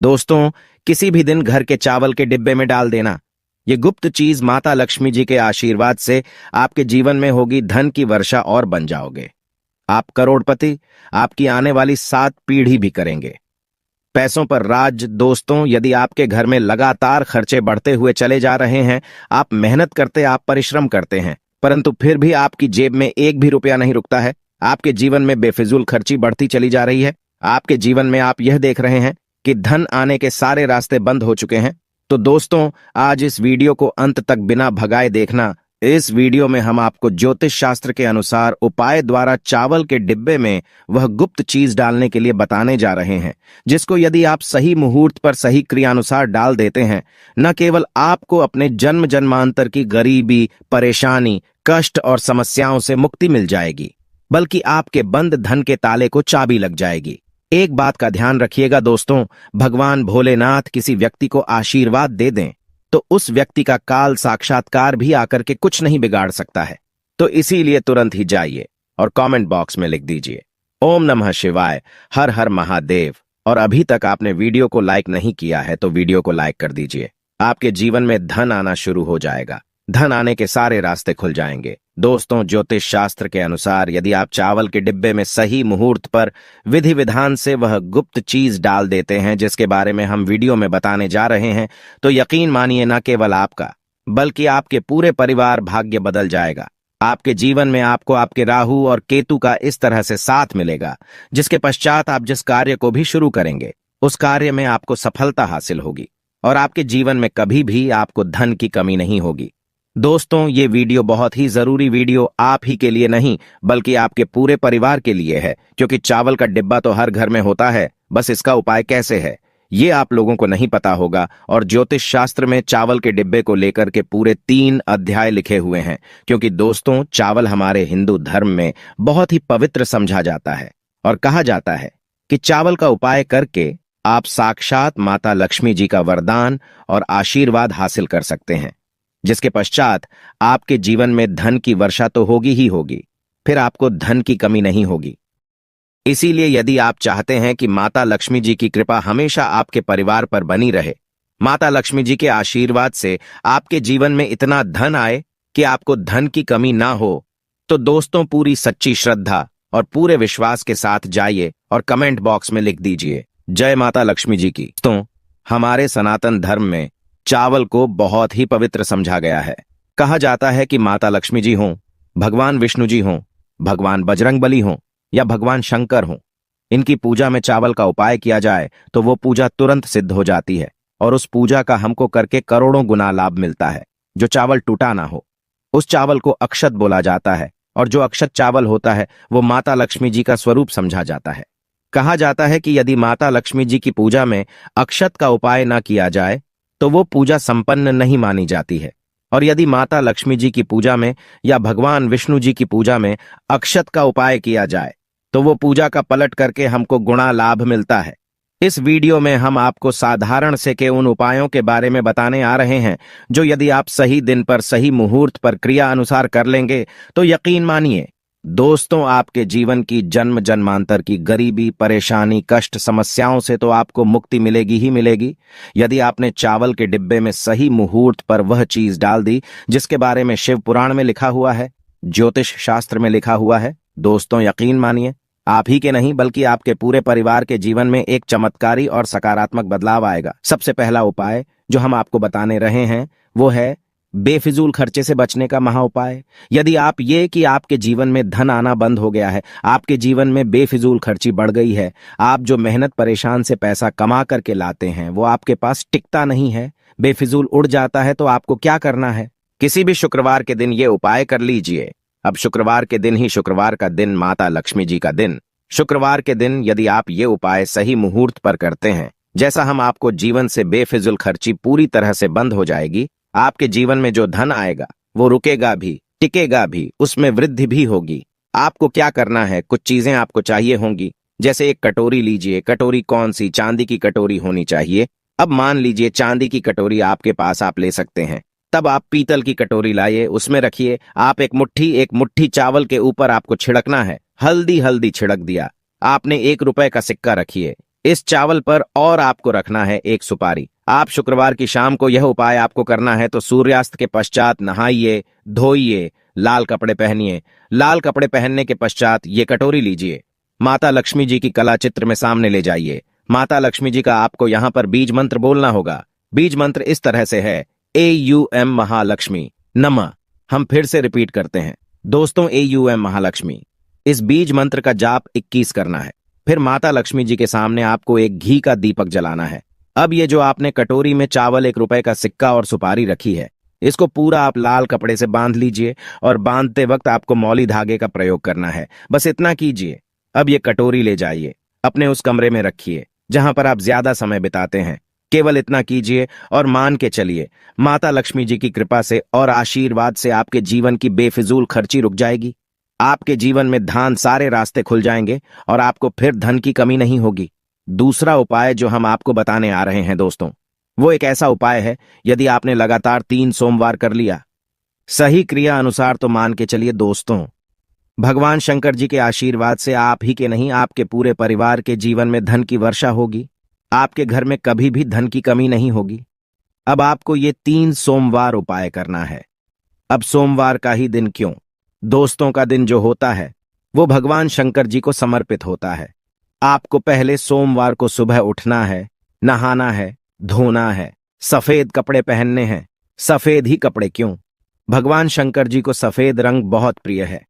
दोस्तों, किसी भी दिन घर के चावल के डिब्बे में डाल देना। ये गुप्त चीज माता लक्ष्मी जी के आशीर्वाद से आपके जीवन में होगी धन की वर्षा और बन जाओगे। आप करोड़पति, आपकी आने वाली 7 पीढ़ी भी करेंगे। पैसों पर राज। दोस्तों, यदि आपके घर में लगातार खर्चे बढ़ते हुए चले जा रहे हैं, आप मेहनत करते, आप परिश्रम करते हैं, परंतु फिर भी आपकी जेब में एक भी रुपया नहीं रुकता है, आपके जीवन में बेफिजूल खर्ची बढ़ती चली जा रही है, आपके जीवन में आप यह देख रहे हैं कि धन आने के सारे रास्ते बंद हो चुके हैं, तो दोस्तों आज इस वीडियो को अंत तक बिना भगाए देखना। इस वीडियो में हम आपको ज्योतिष शास्त्र के अनुसार उपाय द्वारा चावल के डिब्बे में वह गुप्त चीज डालने के लिए बताने जा रहे हैं, जिसको यदि आप सही मुहूर्त पर सही क्रियानुसार डाल देते हैं, न केवल आपको अपने जन्म जन्मांतर की गरीबी, परेशानी, कष्ट और समस्याओं से मुक्ति मिल जाएगी, बल्कि आपके बंद धन के ताले को चाबी लग जाएगी। एक बात का ध्यान रखिएगा दोस्तों, भगवान भोलेनाथ किसी व्यक्ति को आशीर्वाद दे दें तो उस व्यक्ति का काल साक्षात्कार भी आकर के कुछ नहीं बिगाड़ सकता है। तो इसीलिए तुरंत ही जाइए और कमेंट बॉक्स में लिख दीजिए ओम नमः शिवाय, हर हर महादेव। और अभी तक आपने वीडियो को लाइक नहीं किया है तो वीडियो को लाइक कर दीजिए। आपके जीवन में धन आना शुरू हो जाएगा, धन आने के सारे रास्ते खुल जाएंगे। दोस्तों, ज्योतिष शास्त्र के अनुसार यदि आप चावल के डिब्बे में सही मुहूर्त पर विधि विधान से वह गुप्त चीज डाल देते हैं जिसके बारे में हम वीडियो में बताने जा रहे हैं, तो यकीन मानिए न केवल आपका बल्कि आपके पूरे परिवार भाग्य बदल जाएगा। आपके जीवन में आपको आपके राहु और केतु का इस तरह से साथ मिलेगा, जिसके पश्चात आप जिस कार्य को भी शुरू करेंगे उस कार्य में आपको सफलता हासिल होगी और आपके जीवन में कभी भी आपको धन की कमी नहीं होगी। दोस्तों, ये वीडियो बहुत ही जरूरी वीडियो आप ही के लिए नहीं बल्कि आपके पूरे परिवार के लिए है, क्योंकि चावल का डिब्बा तो हर घर में होता है, बस इसका उपाय कैसे है ये आप लोगों को नहीं पता होगा। और ज्योतिष शास्त्र में चावल के डिब्बे को लेकर के पूरे 3 अध्याय लिखे हुए हैं, क्योंकि दोस्तों चावल हमारे हिंदू धर्म में बहुत ही पवित्र समझा जाता है और कहा जाता है कि चावल का उपाय करके आप साक्षात माता लक्ष्मी जी का वरदान और आशीर्वाद हासिल कर सकते हैं, जिसके पश्चात आपके जीवन में धन की वर्षा तो होगी ही होगी, फिर आपको धन की कमी नहीं होगी। इसीलिए यदि आप चाहते हैं कि माता लक्ष्मी जी की कृपा हमेशा आपके परिवार पर बनी रहे, माता लक्ष्मी जी के आशीर्वाद से आपके जीवन में इतना धन आए कि आपको धन की कमी ना हो, तो दोस्तों पूरी सच्ची श्रद्धा और पूरे विश्वास के साथ जाइए और कमेंट बॉक्स में लिख दीजिए जय माता लक्ष्मी जी की। तो हमारे सनातन धर्म में चावल को बहुत ही पवित्र समझा गया है। कहा जाता है कि माता लक्ष्मी जी हों, भगवान विष्णु जी हों, भगवान बजरंगबली हों या भगवान शंकर हों, इनकी पूजा में चावल का उपाय किया जाए तो वो पूजा तुरंत सिद्ध हो जाती है और उस पूजा का हमको करके करोड़ों गुना लाभ मिलता है। जो चावल टूटा ना हो उस चावल को अक्षत बोला जाता है, और जो अक्षत चावल होता है वो माता लक्ष्मी जी का स्वरूप समझा जाता है। कहा जाता है कि यदि माता लक्ष्मी जी की पूजा में अक्षत का उपाय न किया जाए तो वो पूजा संपन्न नहीं मानी जाती है, और यदि माता लक्ष्मी जी की पूजा में या भगवान विष्णु जी की पूजा में अक्षत का उपाय किया जाए तो वो पूजा का पलट करके हमको गुणा लाभ मिलता है। इस वीडियो में हम आपको साधारण से के उन उपायों के बारे में बताने आ रहे हैं जो यदि आप सही दिन पर सही मुहूर्त पर क्रिया अनुसार कर लेंगे तो यकीन मानिए दोस्तों आपके जीवन की जन्म जन्मांतर की गरीबी, परेशानी, कष्ट, समस्याओं से तो आपको मुक्ति मिलेगी ही मिलेगी। यदि आपने चावल के डिब्बे में सही मुहूर्त पर वह चीज डाल दी जिसके बारे में शिव पुराण में लिखा हुआ है, ज्योतिष शास्त्र में लिखा हुआ है, दोस्तों यकीन मानिए आप ही के नहीं बल्कि आपके पूरे परिवार के जीवन में एक चमत्कारी और सकारात्मक बदलाव आएगा। सबसे पहला उपाय जो हम आपको बताने रहे हैं वो है बेफिजूल खर्चे से बचने का महा उपाय। यदि आप ये कि आपके जीवन में धन आना बंद हो गया है, आपके जीवन में बेफिजूल खर्ची बढ़ गई है, आप जो मेहनत परेशान से पैसा कमा करके लाते हैं वो आपके पास टिकता नहीं है, बेफिजूल उड़ जाता है, तो आपको क्या करना है? किसी भी शुक्रवार के दिन ये उपाय कर लीजिए। अब शुक्रवार के दिन ही, शुक्रवार का दिन माता लक्ष्मी जी का दिन, शुक्रवार के दिन यदि आप ये उपाय सही मुहूर्त पर करते हैं, जैसा हम आपको जीवन से बेफिजूल खर्ची पूरी तरह से बंद हो जाएगी। आपके जीवन में जो धन आएगा वो रुकेगा भी, टिकेगा भी, उसमें वृद्धि भी होगी। आपको क्या करना है, कुछ चीजें आपको चाहिए होंगी, जैसे एक कटोरी लीजिए। कटोरी कौन सी? चांदी की कटोरी होनी चाहिए। अब मान लीजिए चांदी की कटोरी आपके पास, आप ले सकते हैं। तब आप पीतल की कटोरी लाइए, उसमें रखिए। आप एक मुट्ठी चावल के ऊपर आपको छिड़कना है। हल्दी छिड़क दिया। आपने 1 रुपए का सिक्का रखिए, इस चावल पर और आपको रखना है एक सुपारी। आप शुक्रवार की शाम को यह उपाय आपको करना है तो सूर्यास्त के पश्चात नहाइए, धोइए, लाल कपड़े पहनिए। लाल कपड़े पहनने के पश्चात ये कटोरी लीजिए, माता लक्ष्मी जी की कला चित्र में सामने ले जाइए। माता लक्ष्मी जी का आपको यहां पर बीज मंत्र बोलना होगा। बीज मंत्र इस तरह से है, AUM महालक्ष्मी नमः। हम फिर से रिपीट करते हैं दोस्तों, AUM महालक्ष्मी। इस बीज मंत्र का जाप 21 करना है। फिर माता लक्ष्मी जी के सामने आपको एक घी का दीपक जलाना है। अब ये जो आपने कटोरी में चावल, 1 रुपए का सिक्का और सुपारी रखी है, इसको पूरा आप लाल कपड़े से बांध लीजिए और बांधते वक्त आपको मौली धागे का प्रयोग करना है। बस इतना कीजिए। अब ये कटोरी ले जाइए, अपने उस कमरे में रखिए जहां पर आप ज्यादा समय बिताते हैं। केवल इतना कीजिए और मान के चलिए, माता लक्ष्मी जी की कृपा से और आशीर्वाद से आपके जीवन की बेफिजूल खर्ची रुक जाएगी। आपके जीवन में धान सारे रास्ते खुल जाएंगे और आपको फिर धन की कमी नहीं होगी। दूसरा उपाय जो हम आपको बताने आ रहे हैं दोस्तों, वो एक ऐसा उपाय है, यदि आपने लगातार 3 सोमवार कर लिया सही क्रिया अनुसार, तो मान के चलिए दोस्तों, भगवान शंकर जी के आशीर्वाद से आप ही के नहीं, आपके पूरे परिवार के जीवन में धन की वर्षा होगी। आपके घर में कभी भी धन की कमी नहीं होगी। अब आपको ये 3 सोमवार उपाय करना है। अब सोमवार का ही दिन क्यों? दोस्तों का दिन जो होता है वो भगवान शंकर जी को समर्पित होता है। आपको पहले सोमवार को सुबह उठना है, नहाना है, धोना है, सफेद कपड़े पहनने हैं। सफेद ही कपड़े क्यों? भगवान शंकर जी को सफेद रंग बहुत प्रिय है।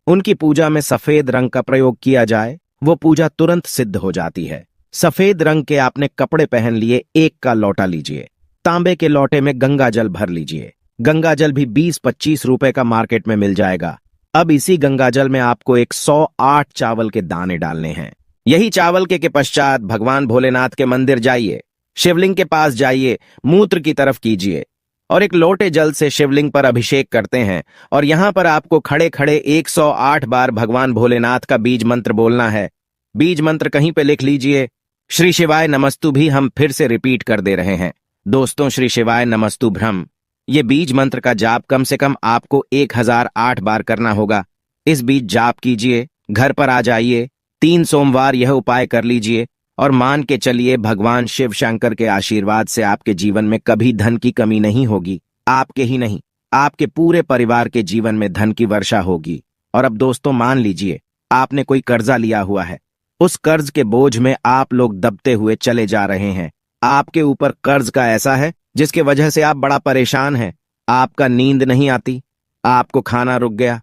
उनकी पूजा में सफेद रंग का प्रयोग किया जाए, वो पूजा तुरंत सिद्ध हो जाती है। सफेद रंग के आपने कपड़े पहन लिए, 1 का लोटा लीजिए, तांबे के लोटे में गंगा जल भर लीजिए। गंगा जल भी 20-25 रुपए का मार्केट में मिल जाएगा। अब इसी गंगा जल में आपको 108 चावल के दाने डालने हैं। यही चावल के पश्चात भगवान भोलेनाथ के मंदिर जाइए, शिवलिंग के पास जाइए, मूत्र की तरफ कीजिए और एक लोटे जल से शिवलिंग पर अभिषेक करते हैं। और यहां पर आपको खड़े खड़े 108 बार भगवान भोलेनाथ का बीज मंत्र बोलना है। बीज मंत्र कहीं पे लिख लीजिए। श्री शिवाय नमस्तु भी हम फिर से रिपीट कर दे रहे हैं दोस्तों, श्री शिवाय नमस्तु भ्रम। ये बीज मंत्र का जाप कम से कम आपको 1008 बार करना होगा। इस बीच जाप कीजिए, घर पर आ जाइए, 3 सोमवार यह उपाय कर लीजिए और मान के चलिए भगवान शिव शंकर के आशीर्वाद से आपके जीवन में कभी धन की कमी नहीं होगी। आपके ही नहीं, आपके पूरे परिवार के जीवन में धन की वर्षा होगी। और अब दोस्तों मान लीजिए आपने कोई कर्जा लिया हुआ है, उस कर्ज के बोझ में आप लोग दबते हुए चले जा रहे हैं। आपके ऊपर कर्ज का ऐसा है जिसके वजह से आप बड़ा परेशान हैं। आपका नींद नहीं आती, आपको खाना रुक गया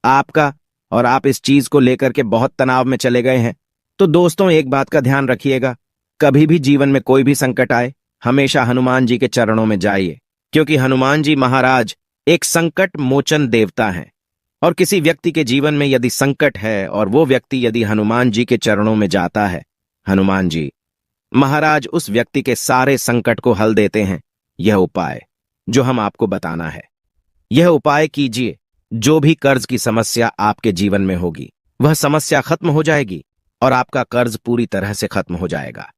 आपका, और आप इस चीज को लेकर के बहुत तनाव में चले गए हैं। तो दोस्तों एक बात का ध्यान रखिएगा, कभी भी जीवन में कोई भी संकट आए, हमेशा हनुमान जी के चरणों में जाइए, क्योंकि हनुमान जी महाराज एक संकट मोचन देवता हैं। और किसी व्यक्ति के जीवन में यदि संकट है और वो व्यक्ति यदि हनुमान जी के चरणों में जाता है, हनुमान जी महाराज उस व्यक्ति के सारे संकट को हल देते हैं। यह उपाय जो हम आपको बताना है, यह उपाय कीजिए, जो भी कर्ज की समस्या आपके जीवन में होगी वह समस्या खत्म हो जाएगी और आपका कर्ज पूरी तरह से खत्म हो जाएगा।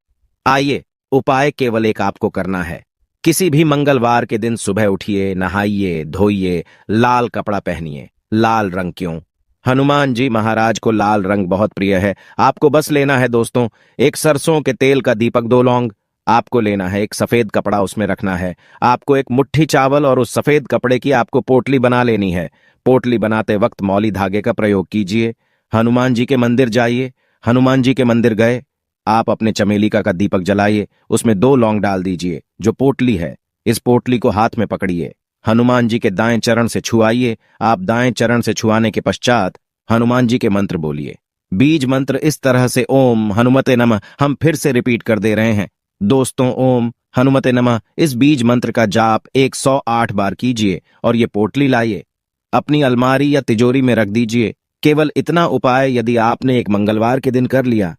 आइए, उपाय केवल एक आपको करना है। किसी भी मंगलवार के दिन सुबह उठिए, नहाइए, धोइए, लाल कपड़ा पहनिए। लाल रंग क्यों? हनुमान जी महाराज को लाल रंग बहुत प्रिय है। आपको बस लेना है दोस्तों, एक सरसों के तेल का दीपक, 2 लौंग आपको लेना है, एक सफेद कपड़ा उसमें रखना है। आपको एक मुट्ठी चावल और उस सफेद कपड़े की आपको पोटली बना लेनी है। पोटली बनाते वक्त मौली धागे का प्रयोग कीजिए। हनुमान जी के मंदिर जाइए। हनुमान जी के मंदिर गए, आप अपने चमेली का दीपक जलाइए, उसमें 2 लौंग डाल दीजिए। जो पोटली है, इस पोटली को हाथ में पकड़िए, हनुमान जी के दाएं चरण से छुआइए। आप दाएं चरण से छुआने के पश्चात हनुमान जी के मंत्र बोलिए। बीज मंत्र इस तरह से, ओम हनुमते नमः। हम फिर से रिपीट कर दे रहे हैं दोस्तों, ओम हनुमते नमः। इस बीज मंत्र का जाप 108 बार कीजिए और ये पोटली लाइए, अपनी अलमारी या तिजोरी में रख दीजिए। केवल इतना उपाय यदि आपने एक मंगलवार के दिन कर लिया,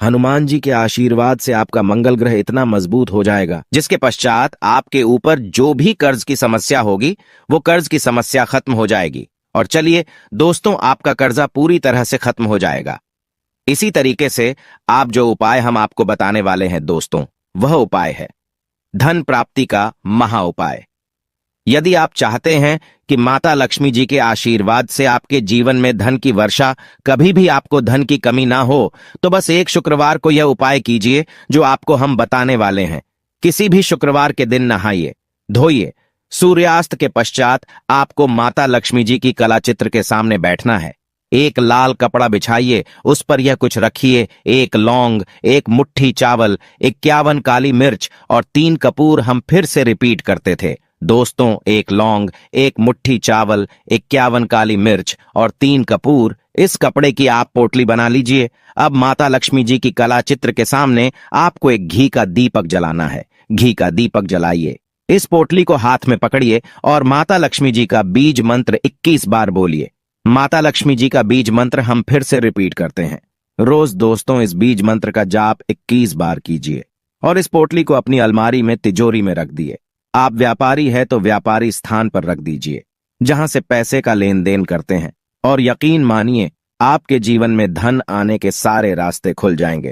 हनुमान जी के आशीर्वाद से आपका मंगल ग्रह इतना मजबूत हो जाएगा, जिसके पश्चात आपके ऊपर जो भी कर्ज की समस्या होगी वो कर्ज की समस्या खत्म हो जाएगी। और चलिए दोस्तों, आपका कर्जा पूरी तरह से खत्म हो जाएगा। इसी तरीके से आप जो उपाय हम आपको बताने वाले हैं दोस्तों, वह उपाय है धन प्राप्ति का महा उपाय। यदि आप चाहते हैं कि माता लक्ष्मी जी के आशीर्वाद से आपके जीवन में धन की वर्षा, कभी भी आपको धन की कमी ना हो, तो बस एक शुक्रवार को यह उपाय कीजिए जो आपको हम बताने वाले हैं। किसी भी शुक्रवार के दिन नहाइए, धोइए। सूर्यास्त के पश्चात आपको माता लक्ष्मी जी की कला चित्र के सामने बैठना है। एक लाल कपड़ा बिछाइए, उस पर यह कुछ रखिए: 1 लौंग, 1 मुट्ठी चावल, 51 काली मिर्च और 3 कपूर। हम फिर से रिपीट करते थे दोस्तों, 1 लौंग, 1 मुट्ठी चावल, 51 काली मिर्च और 3 कपूर। इस कपड़े की आप पोटली बना लीजिए। अब माता लक्ष्मी जी की कला चित्र के सामने आपको एक घी का दीपक जलाना है। घी का दीपक जलाइए, इस पोटली को हाथ में पकड़िए और माता लक्ष्मी जी का बीज मंत्र 21 बार बोलिए। माता लक्ष्मी जी का बीज मंत्र हम फिर से रिपीट करते हैं। रोज दोस्तों इस बीज मंत्र का जाप 21 बार कीजिए और इस पोटली को अपनी अलमारी में, तिजोरी में रख दिए। आप व्यापारी है तो व्यापारी स्थान पर रख दीजिए जहां से पैसे का लेन देन करते हैं, और यकीन मानिए आपके जीवन में धन आने के सारे रास्ते खुल जाएंगे।